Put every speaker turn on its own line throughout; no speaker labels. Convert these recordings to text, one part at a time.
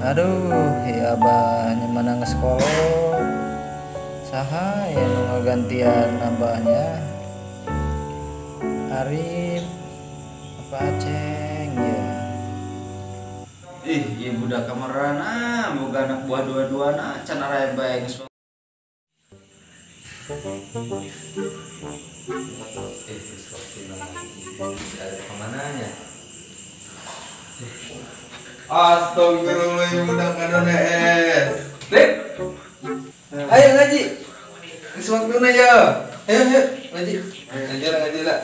Aduh, ya abahnya mana ngesekolot. Saha ya nu ngagantian abahnya? Arif apa Aceng ya?
Ih, ieu budak kamarana boga anak buah dua-duana can araya bae geus. Kemananya?
Astagfirullah, budak ngadone es.
Lip. Ayo ngaji. Geus waktuna ya. Ayo ngaji.
Ngaji lah.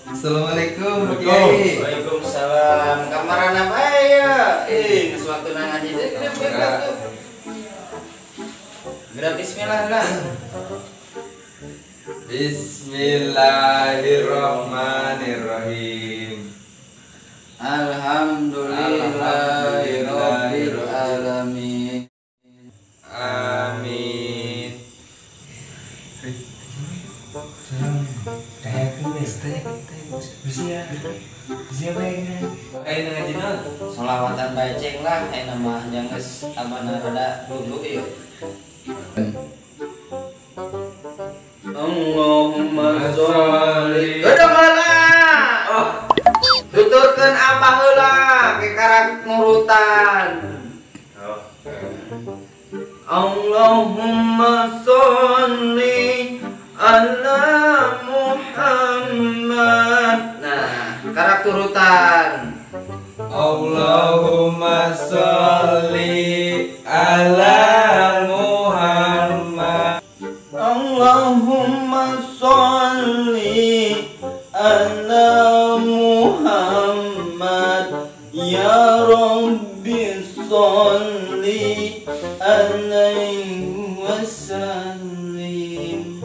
Assalamualaikum, Pak Kiai.
Waalaikumsalam. Kamarana bae ya. Geus waktuna ngaji teh. Geura bismillah lah.
Bismillahirrahmanirrahim.
Alhamdulillahirabbil alamin.
Amin.
Sholawatan bae ceng lah ayeuna mah nya geus abana rada dulu ieu. Allahumma sholli. Udah malah. Oh. Tuturkeun abah heula ke karak nurutan. Allahumma sholli ala Muhammad. Nah, karak turutan.
Allahumma sholli ala Muhammad.
Allahumma sholli ala Muhammad. Ya Rabbi sholli alaihi wasallim.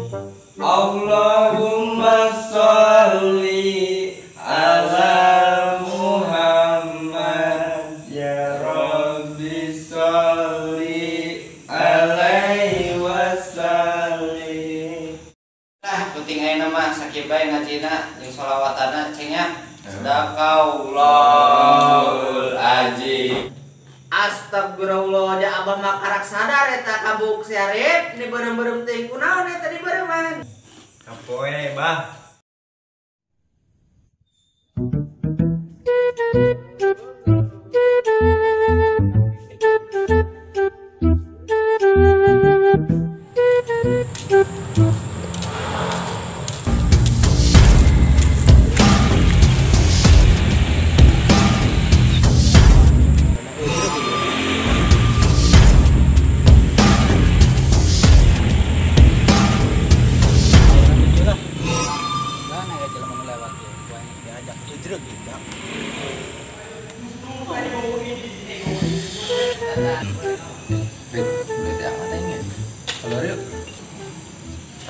Allahumma sholli ala Muhammad. Ya Rabbi sholli alaihi wasallim.
Nah, penting ayeuna mah sakit bae ngajina jeung sholawatana ceng nya. Sadaqallahul azim. Astagfirullah, ja abah mah karak sadar eta kabuk si Arif, ini berem-berem teh kunaon eta di bereman.
Kapoe, Bah.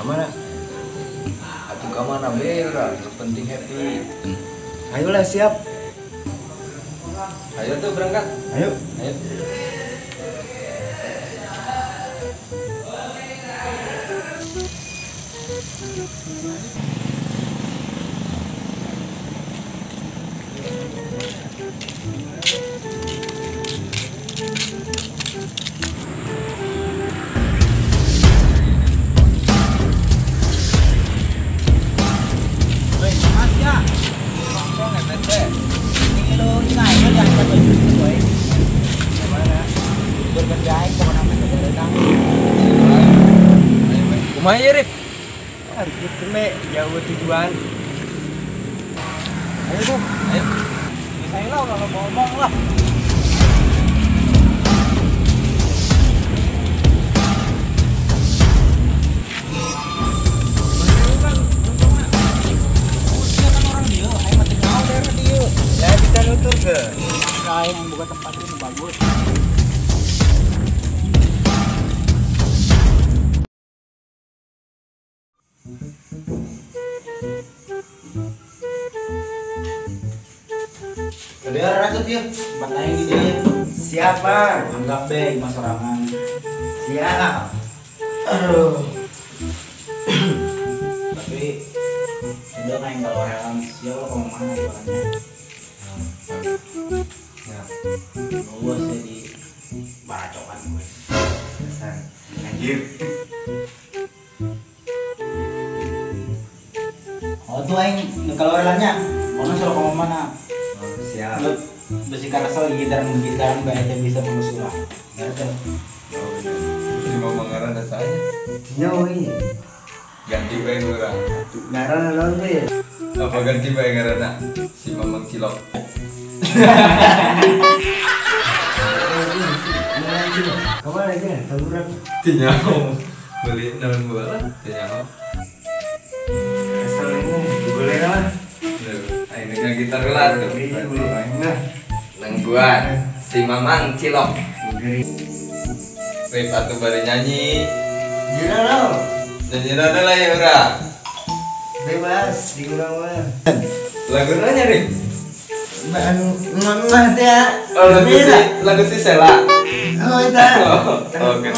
Kamana? Atuh kamana bera, penting happy.
Ayolah siap.
Ayo tuh berangkat.
Ayo.
Ayo.
Kumaha ya, Rip? Harus kene jauh tujuan. Ayo, Bu. Ayo. Saya lah kalau ngomong lah. Ya kita nutur ke.
Kain yang buka tempat ini bagus.
Kedear rasa dia.
Batang di dia.
Siapa?
Anggap deh mas orangan.
Siap.
Tapi Sudah naik kalau orang siapa kalau mana jualannya.
Ya,
Luas ya di baracokan gue.
dasar anjir.
Oh tuh aing kalau orangnya, orang suruh kamu mana?
Oh, siap.
Lu besi karasol gitaran kayak bisa mengusulah. Nggak ada.
Cuma mengarang dasarnya.
Nyoi.
Ganti bae orang.
Ngaran naon tuh ya?
Apa ganti bae ngaranna? Si Mamang Cilok.
Kemana aja? Taburan.
Tinyaho. Beli naon bola? Tinyaho.
Keselnya boleh lah.
Ayo ngegang gitar gelar tuh. Nang buat si Mamang Cilok. Rip atuh bari nyanyi.
Jina lo.
Nyanyi rada lah ya ura.
Bebas di mah.
Lagu nanya Rip.
Nggak ya.
Oh lagu si Sela.
Oh itu.
Oh gitu.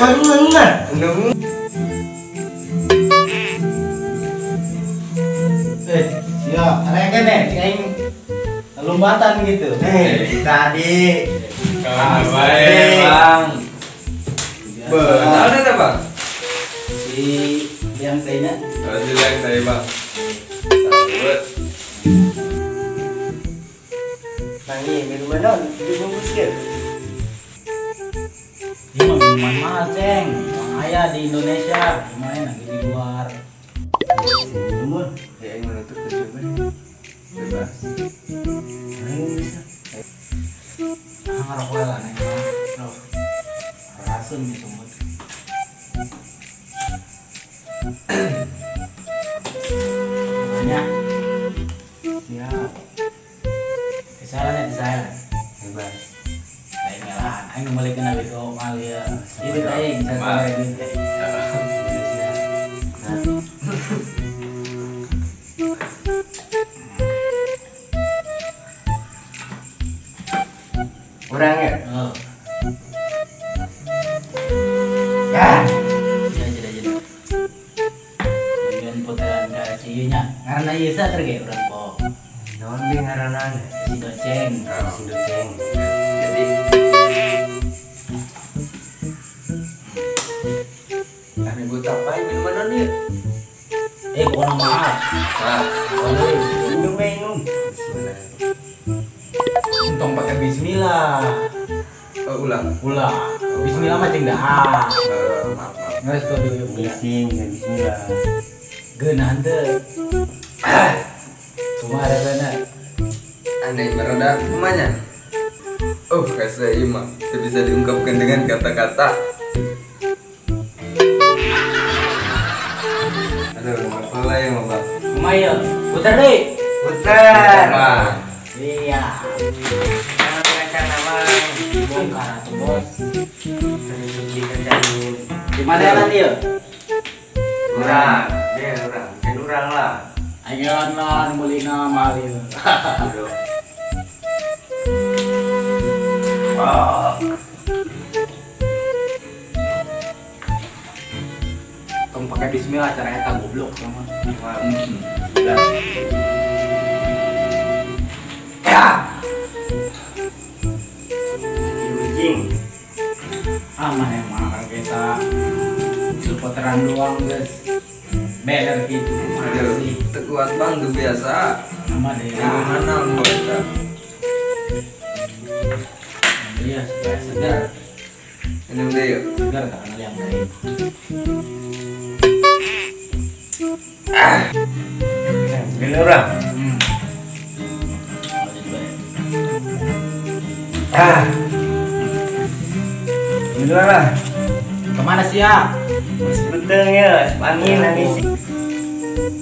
Nggak.
Siap, ada nih, aing lombatan gitu.
Tadi.
Kamu baik bang. Benar ada bang.
Si yang kayaknya
Kalau yang saya bang. Sambut.
Tangi minuman non dibungkus ya.
ini mah minuman mahal ceng, yang ayah di Indonesia, lumayan lagi di luar.
Minuman.
Ya yang menutup tujuannya. Bebas.
Ayo bisa.
Ngarok lah nih, bro. Rasun gitu mut. Banyak. Siap. Kesalan ya kesalan.
Bebas.
Lain ngelan, aing balik kena bego kali ya. Ini aing satu lagi.
Orang ya.
Oh.
Ya.
Jadi. Bagian putaran ke ciunya. Karena iya sa terge urang po.
Non di ngaranan.
Si doceng.
Si doceng.
Jadi. Kami buat apa minuman non ya?
Bukan mahal.
Nah.
Minum minum.
Untung pakai bismillah.
Oh, ulang.
Ulah. Bismillah mah cing dah.
Maaf.
Nges tuh dulu.
Bising dan bismillah.
Geunah teu. Cuma ada sana.
Aneh berada rumahnya. Oh, kasih imam. Bisa diungkapkan dengan kata-kata. Aduh, apa lah yang mau bang?
Lumayan. Putar deh.
Putar.
Bang.
Iya.
Kan nama
Bongkar atuh bos.
suci kencangin.
Di mana nanti ya?
Orang. Dia orang. Kan orang lah.
Ayoan lah beli nama dia.
Aduh.
Kamu pakai bismillah caranya tak goblok sama.
Gila.
Kucing.
Aman emang kita putaran doang guys. Beler gitu.
Aduh,
Masih.
tekuat bang tuh biasa.
Nama dia.
Gimana buat?
Iya supaya segar.
Ini udah yuk.
Segar tak kenal yang lain.
Gini orang.
Lanjut baik.
Gini lah.
Kemana sih ya?
Betul ya. Angin nangis.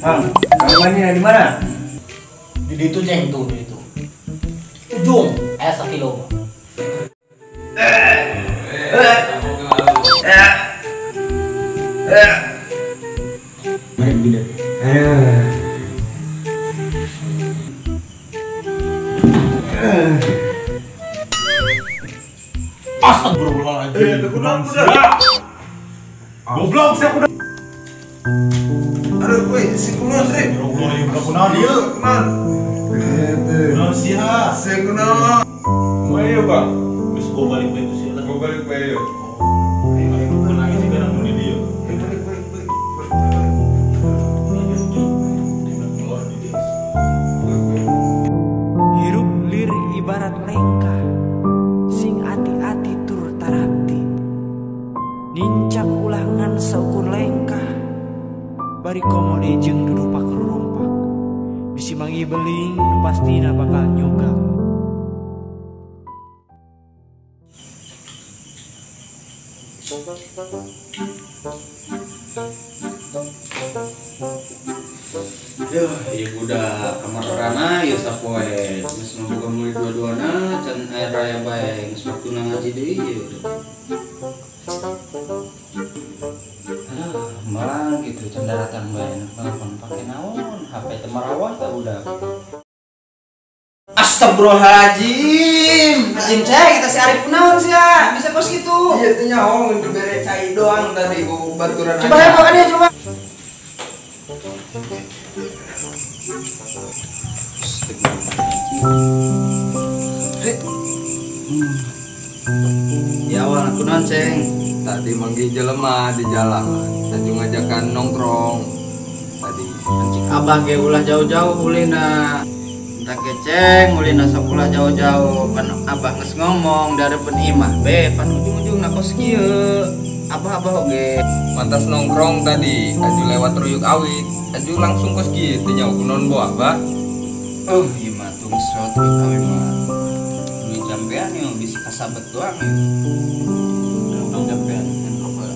Bang, kamu di mana?
Di itu ceng tuh di itu. Ujung. Sekilo. Mari begini.
Astagfirullahaladzim. Goblok saya udah.
Aduh, woi.
si kunon Rip. Berulang yang berapa kunon dia? Kunon. Kunon siha. Si kunon. Mayo bang. Wis go balik baik sih lah. Go balik baik. Ayo kunon lagi sih kan mau dia. Balik.
Hirup lir ibarat lengka, sing ati-ati tur tarakti. Nincak ulangan saukur lengka, bari komode jeung dudu pakerumpak. Bisi mangi beling pastina bakal nyogak.
Iya budak kamar rana ya sapoe geus membuka murid dua-duana can air raya bae geus waktuna ngaji deui ieu. Malang gitu can datang bae nelpon pake naon HP teh marawat teh budak. Astagfirullahaladzim, anjing cek kita si Arif naon sih ya bisa kos gitu.
Iya teh nyaho untuk bere cai doang tadi ku baturan
Coba ya makan dia coba. Ya awal aku nonceng.
Tadi manggil jelema di jalan, tanjung ngajakan nongkrong. Tadi
Anjing abah ge ulah jauh-jauh ulina. Tak keceng ulina sok ulah jauh-jauh. Pan abah geus ngomong darepeun imah be pan ujung-ujungna kos kieu. Abah oge.
pantas nongkrong tadi, aju lewat ruyuk awit, aju langsung kos kieu teh nyaho kunon boah, Bah.
Ieu mah tung srot kawi mah. Duit jampean yang bisa kasabet doang ya. Gampang jampean kan rokok.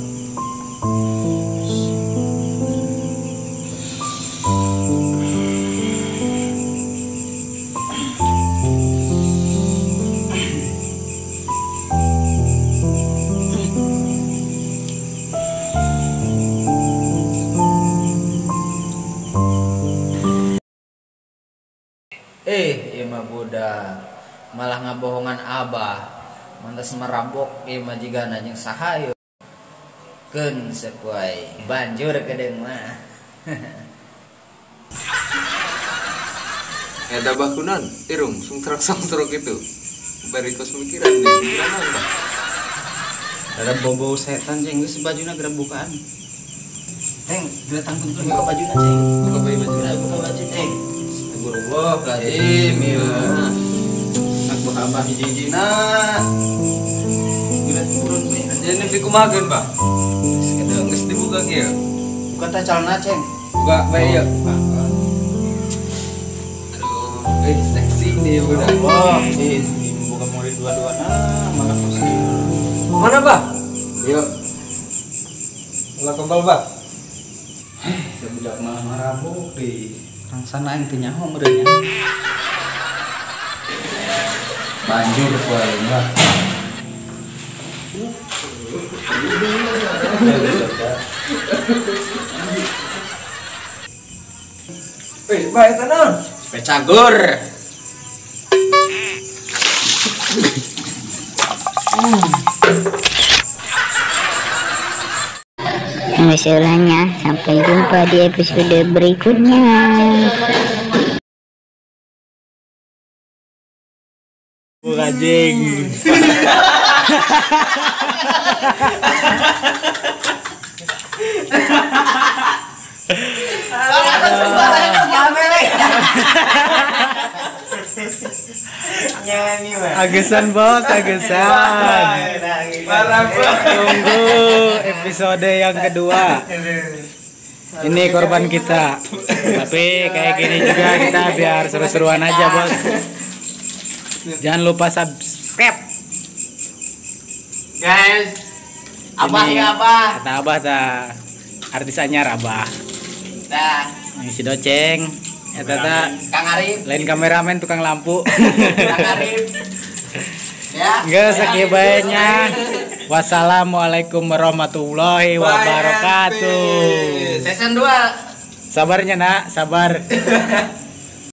Ieu mah budak malah ngabohongan abah. Mantas merabok ieu mah jigana jeung saha ieu. Keun sakuai banjur kedeung mah.
Ada bah kunon, irung sungtrok itu. Bari kos mikiran deh, mikiran apa?
Ada bobo setan ceng geus bajuna geura bukaan. Ceng, geura tangtung ke bajuna ceng.
Buka bayi baju.
Buka baju ceng. Astagfirullahaladzim ya. Nak abah hiji-hijina. Geura turun we.
Jadi nepi kumahakeun, Bah? Geus dibuka kieu.
Buka teh calna ceng.
Buka bayi ya. Aduh, seksi nih udah.
Allah, buka murid dua-duana malah pusing.
Mana, Bah? Yuk. Ulah kebal, Bah.
Sebudak malah marabuk di orang sana yang teu nyaho meureunnya. Banjur poe mah.
Bah eta naon?
Pecagur.
Misalnya, sampai jumpa di episode berikutnya.
Anjing. Agesan bos, agesan. Tunggu episode yang kedua. Ini korban kita. Tapi kayak gini juga kita biar seru-seruan aja bos. Jangan lupa subscribe.
Guys, abah
Ini
ya abah.
Kata abah dah. Artis anyar abah.
Dah,
Ini si Doceng. Eta tah
Kang Arif,
lain kameramen tukang lampu.
Kang Arif. Ya.
Geus sakieu bae-nya. Wassalamualaikum warahmatullahi wabarakatuh.
Season 2.
Sabarnya nak, sabar.